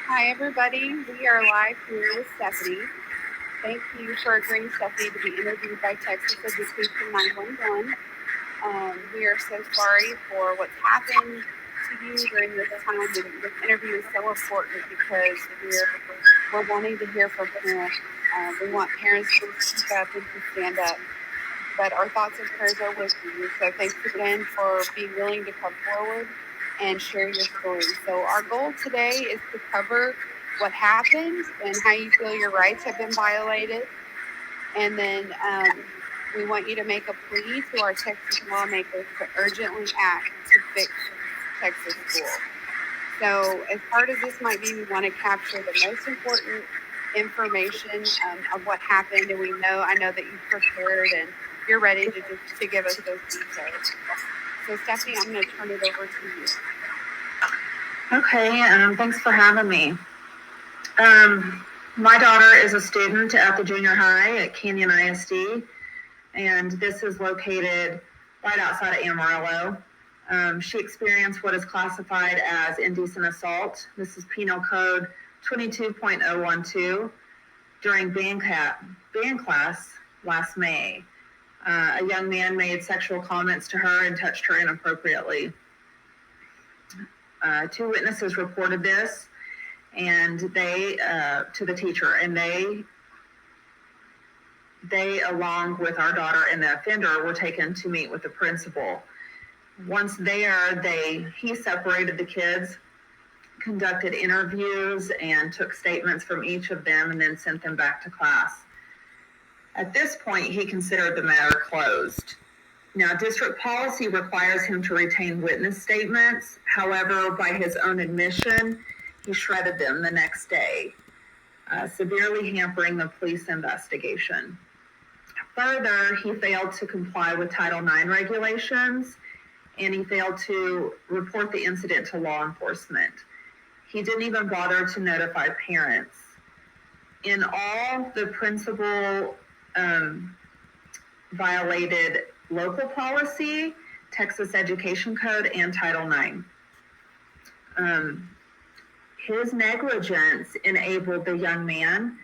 Hi, everybody. We are live here with Stephanie. Thank you for agreeing, Stephanie, to be interviewed by Texas Education 911. We are so sorry for what's happened to you during this time. And this interview is so important because we're wanting to hear from parents. We want parents to speak up and to stand up. But our thoughts and prayers are with you. So thanks again for being willing to come forward and share your story. So our goal today is to cover what happened and how you feel your rights have been violated. And then we want you to make a plea to our Texas lawmakers to urgently act to fix Texas schools. So as hard as this might be, we want to capture the most important information of what happened. And I know that you've prepared and you're ready to give us those details. So Stephanie, I'm going to turn it over to you. Okay, thanks for having me. My daughter is a student at the junior high at Canyon ISD, and this is located right outside of Amarillo. She experienced what is classified as indecent assault. This is Penal Code 22.012 during band class last May. A young man made sexual comments to her and touched her inappropriately. 2 witnesses reported this, and they to the teacher, and they along with our daughter and the offender were taken to meet with the principal. Once there, he separated the kids, conducted interviews, and took statements from each of them, and then sent them back to class. At this point, he considered the matter closed. Now, district policy requires him to retain witness statements. However, by his own admission, he shredded them the next day, severely hampering the police investigation. Further, he failed to comply with Title IX regulations, and he failed to report the incident to law enforcement. He didn't even bother to notify parents. In all, the principal violated local policy, Texas Education Code, and Title IX. His negligence enabled the young man,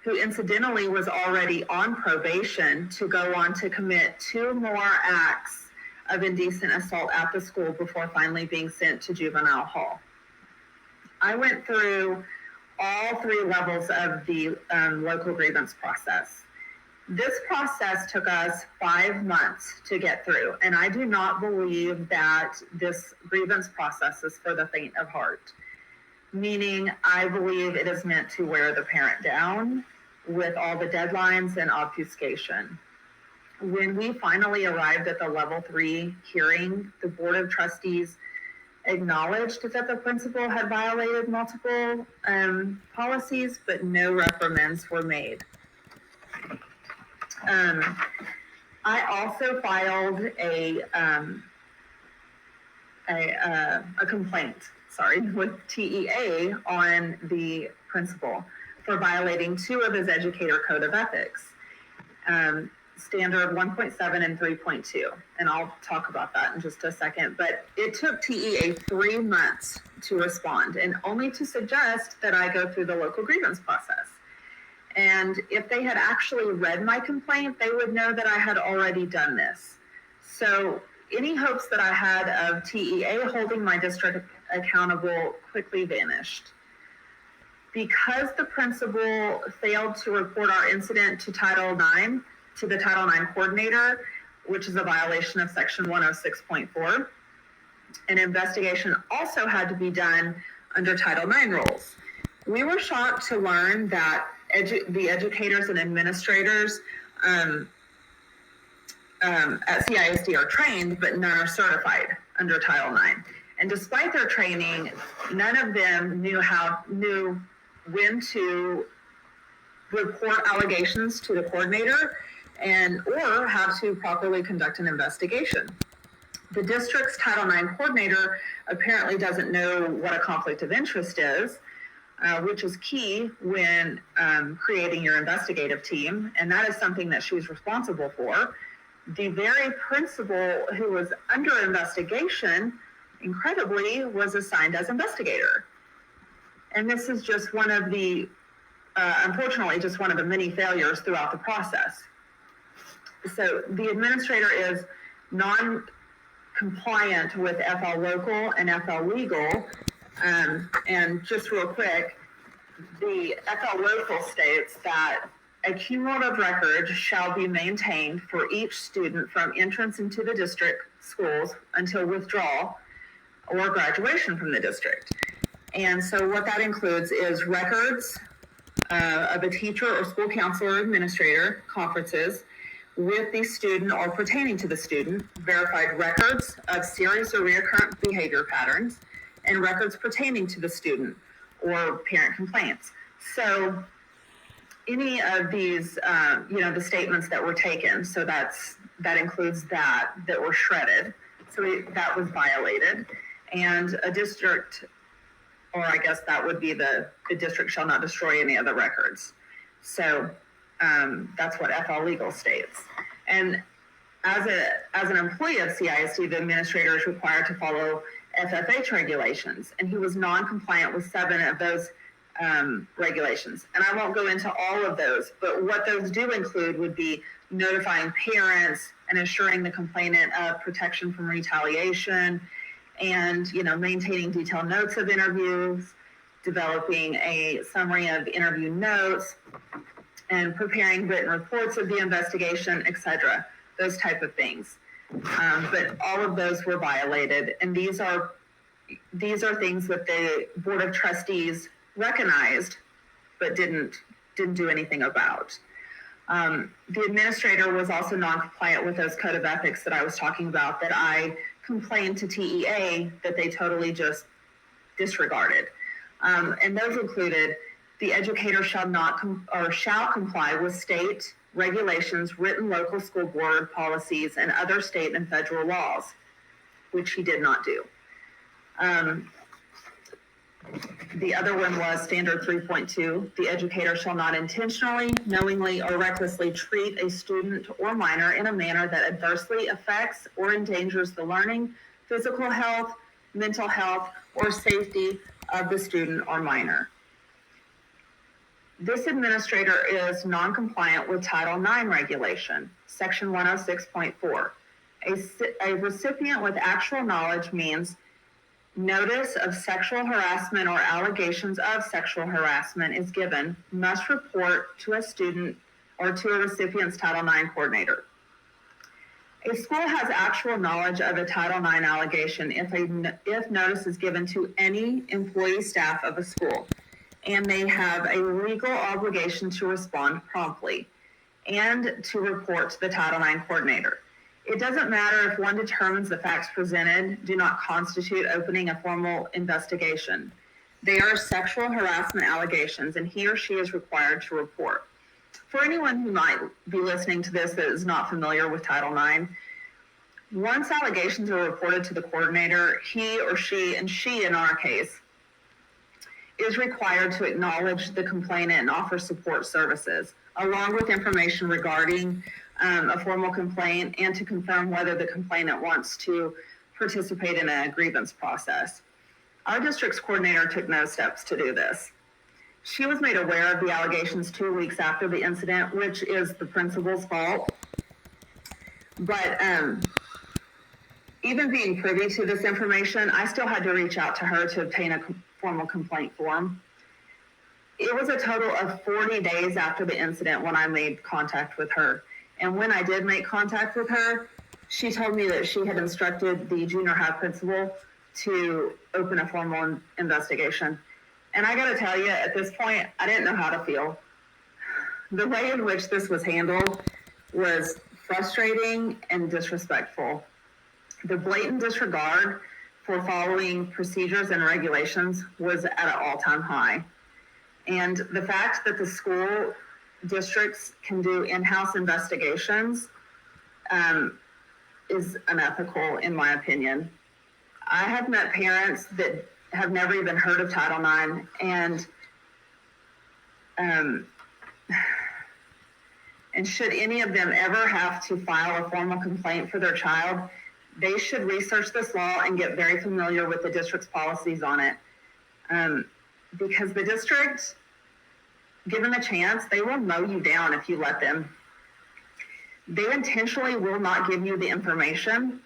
who incidentally was already on probation, to go on to commit 2 more acts of indecent assault at the school before finally being sent to juvenile hall. I went through all 3 levels of the local grievance process. This process took us 5 months to get through, and I do not believe that this grievance process is for the faint of heart, meaning I believe it is meant to wear the parent down with all the deadlines and obfuscation. When we finally arrived at the level 3 hearing, the Board of Trustees acknowledged that the principal had violated multiple policies, but no reprimands were made. I also filed a complaint, with TEA on the principal for violating 2 of his educator code of ethics, standard 1.7 and 3.2. And I'll talk about that in just a second. But it took TEA 3 months to respond, and only to suggest that I go through the local grievance process. And if they had actually read my complaint, they would know that I had already done this. So any hopes that I had of TEA holding my district accountable quickly vanished. Because the principal failed to report our incident to the Title IX coordinator, which is a violation of section 106.4, an investigation also had to be done under Title IX rules. We were shocked to learn that the educators and administrators at CISD are trained, but none are certified under Title IX. And despite their training, none of them knew when to report allegations to the coordinator or how to properly conduct an investigation. The district's Title IX coordinator apparently doesn't know what a conflict of interest is, which is key when creating your investigative team, and that is something that she's responsible for. The very principal who was under investigation, incredibly, was assigned as investigator. And this is just one of the, unfortunately, just one of the many failures throughout the process. So the administrator is non-compliant with FL Local and FL Legal. And just real quick, the FL Local states that a cumulative record shall be maintained for each student from entrance into the district schools until withdrawal or graduation from the district. And so what that includes is records of a teacher or school counselor or administrator conferences with the student or pertaining to the student, verified records of serious or recurrent behavior patterns, and records pertaining to the student or parent complaints. So any of these, the statements that were taken, so that includes that were shredded. So that was violated. And a district, or I guess that would be the district shall not destroy any of the records. So that's what FL Legal states. And as an employee of CISD, the administrator is required to follow FFH regulations, and he was non-compliant with 7 of those regulations. And I won't go into all of those, but what those do include would be notifying parents and assuring the complainant of protection from retaliation, and maintaining detailed notes of interviews, developing a summary of interview notes, and preparing written reports of the investigation, etc. Those type of things. But all of those were violated, and these are things that the Board of Trustees recognized, but didn't do anything about. The administrator was also non-compliant with those code of ethics that I was talking about, that I complained to TEA that they totally just disregarded. And those included: the educator shall comply with state regulations, written local school board policies, and other state and federal laws, which he did not do. The other one was standard 3.2. The educator shall not intentionally, knowingly, or recklessly treat a student or minor in a manner that adversely affects or endangers the learning, physical health, mental health, or safety of the student or minor. This administrator is non-compliant with Title IX regulation, Section 106.4. A recipient with actual knowledge means notice of sexual harassment or allegations of sexual harassment is given, must report to a student or to a recipient's Title IX coordinator. A school has actual knowledge of a Title IX allegation if notice is given to any employee staff of a school, and they have a legal obligation to respond promptly and to report to the Title IX coordinator. It doesn't matter if one determines the facts presented do not constitute opening a formal investigation. They are sexual harassment allegations, and he or she is required to report. For anyone who might be listening to this that is not familiar with Title IX, once allegations are reported to the coordinator, he or she, and she in our case, is required to acknowledge the complainant and offer support services, along with information regarding a formal complaint, and to confirm whether the complainant wants to participate in a grievance process. Our district's coordinator took no steps to do this. She was made aware of the allegations 2 weeks after the incident, which is the principal's fault. But even being privy to this information, I still had to reach out to her to obtain a formal complaint form. It was a total of 40 days after the incident when I made contact with her. And when I did make contact with her, she told me that she had instructed the junior high principal to open a formal investigation. And I gotta tell you, at this point, I didn't know how to feel. The way in which this was handled was frustrating and disrespectful. The blatant disregard for following procedures and regulations was at an all-time high. And the fact that the school districts can do in-house investigations is unethical, in my opinion. I have met parents that have never even heard of Title IX, and should any of them ever have to file a formal complaint for their child, they should research this law and get very familiar with the district's policies on it. because the district, given the chance, they will mow you down if you let them. They intentionally will not give you the information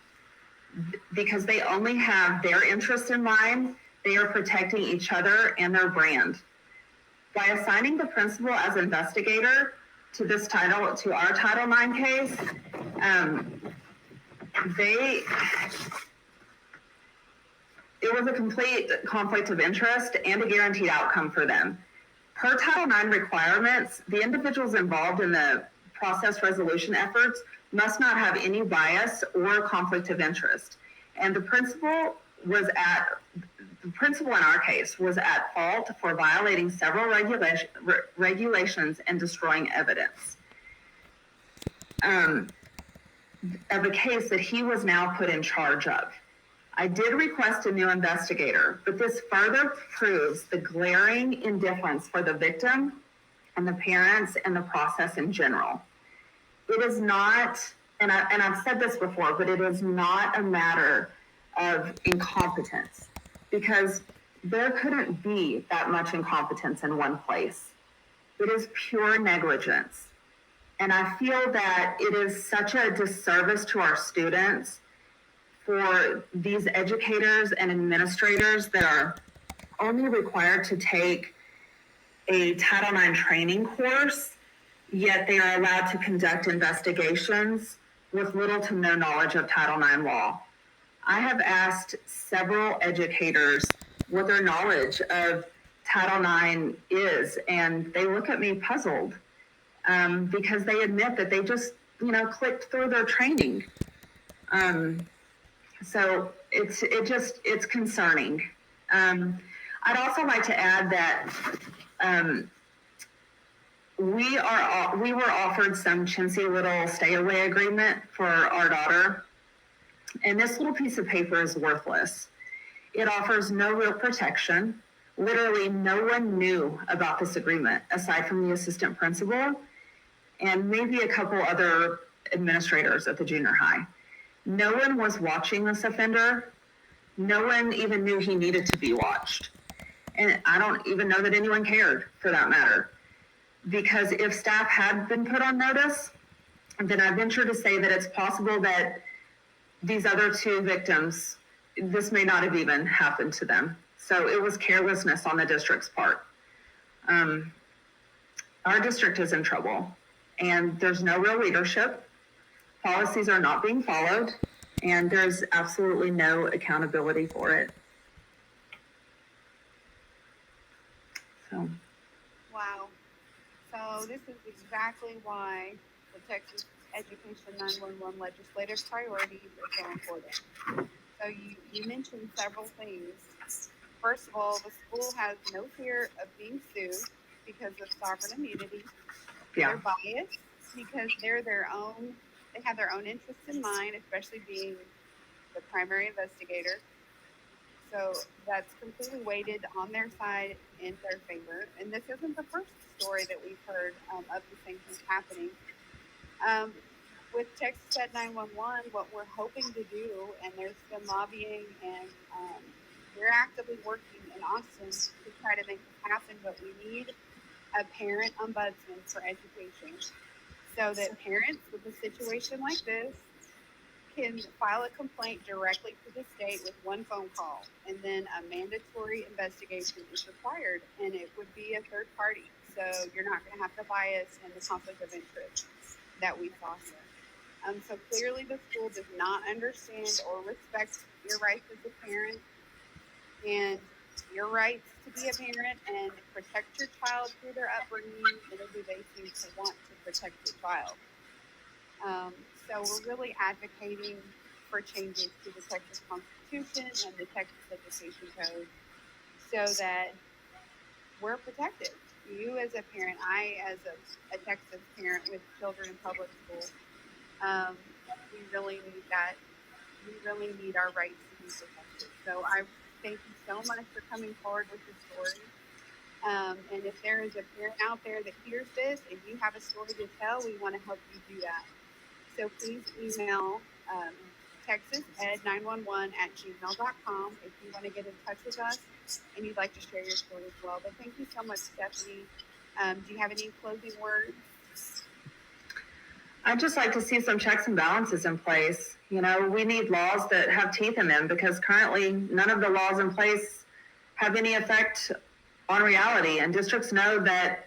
because they only have their interest in mind. They are protecting each other and their brand. By assigning the principal as investigator to our Title IX case, it was a complete conflict of interest and a guaranteed outcome for them. Per Title IX requirements, the individuals involved in the process resolution efforts must not have any bias or conflict of interest. And the principal in our case was at fault for violating several regulations and destroying evidence of a case that he was now put in charge of. I did request a new investigator, but this further proves the glaring indifference for the victim and the parents and the process in general. It is not, and I've said this before, but it is not a matter of incompetence, because there couldn't be that much incompetence in one place. It is pure negligence. And I feel that it is such a disservice to our students for these educators and administrators that are only required to take a Title IX training course, yet they are allowed to conduct investigations with little to no knowledge of Title IX law. I have asked several educators what their knowledge of Title IX is, and they look at me puzzled because they admit that they just, clicked through their training. So it's concerning. I'd also like to add that we were offered some chintzy little stay-away agreement for our daughter, and this little piece of paper is worthless. It offers no real protection. Literally, no one knew about this agreement aside from the assistant principal and maybe a couple other administrators at the junior high. No one was watching this offender. No one even knew he needed to be watched. And I don't even know that anyone cared, for that matter. Because if staff had been put on notice, then I venture to say that it's possible that these other two victims, this may not have even happened to them. So it was carelessness on the district's part. Our district is in trouble, and there's no real leadership. Policies are not being followed, and there's absolutely no accountability for it. So. Wow. So this is exactly why the Texas Education 911 legislative priorities are so important. So you mentioned several things. First of all, the school has no fear of being sued because of sovereign immunity. Yeah. They're biased because they have their own interests in mind, especially being the primary investigator. So that's completely weighted on their side in their favor. And this isn't the first story that we've heard of the same thing happening. With Texas Ed 911, what we're hoping to do, and there's been lobbying, and we're actively working in Austin to try to make this happen, but we need a parent ombudsman for education so that parents with a situation like this can file a complaint directly to the state with one phone call, and then a mandatory investigation is required, and it would be a third party. So you're not going to have the bias and the conflict of interest that we saw here. So clearly the school does not understand or respect your rights as a parent and your rights to be a parent and protect your child through their upbringing, and they seem to want to protect your child. So we're really advocating for changes to the Texas Constitution and the Texas Education Code so that we're protected. You as a parent, I as a Texas parent with children in public school, we really need that. We really need our rights to be protected. So I thank you so much for coming forward with this story. And if there is a parent out there that hears this and you have a story to tell, we want to help you do that. So please email texased911@gmail.com if you want to get in touch with us and you'd like to share your story as well. But thank you so much, Stephanie. Do you have any closing words? I'd just like to see some checks and balances in place. You know, we need laws that have teeth in them because currently none of the laws in place have any effect on reality. And districts know that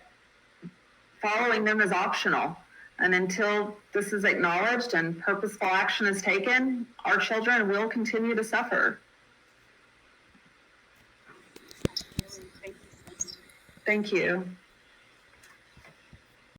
following them is optional. And until this is acknowledged and purposeful action is taken, our children will continue to suffer. Thank you, Stephanie. Thank you.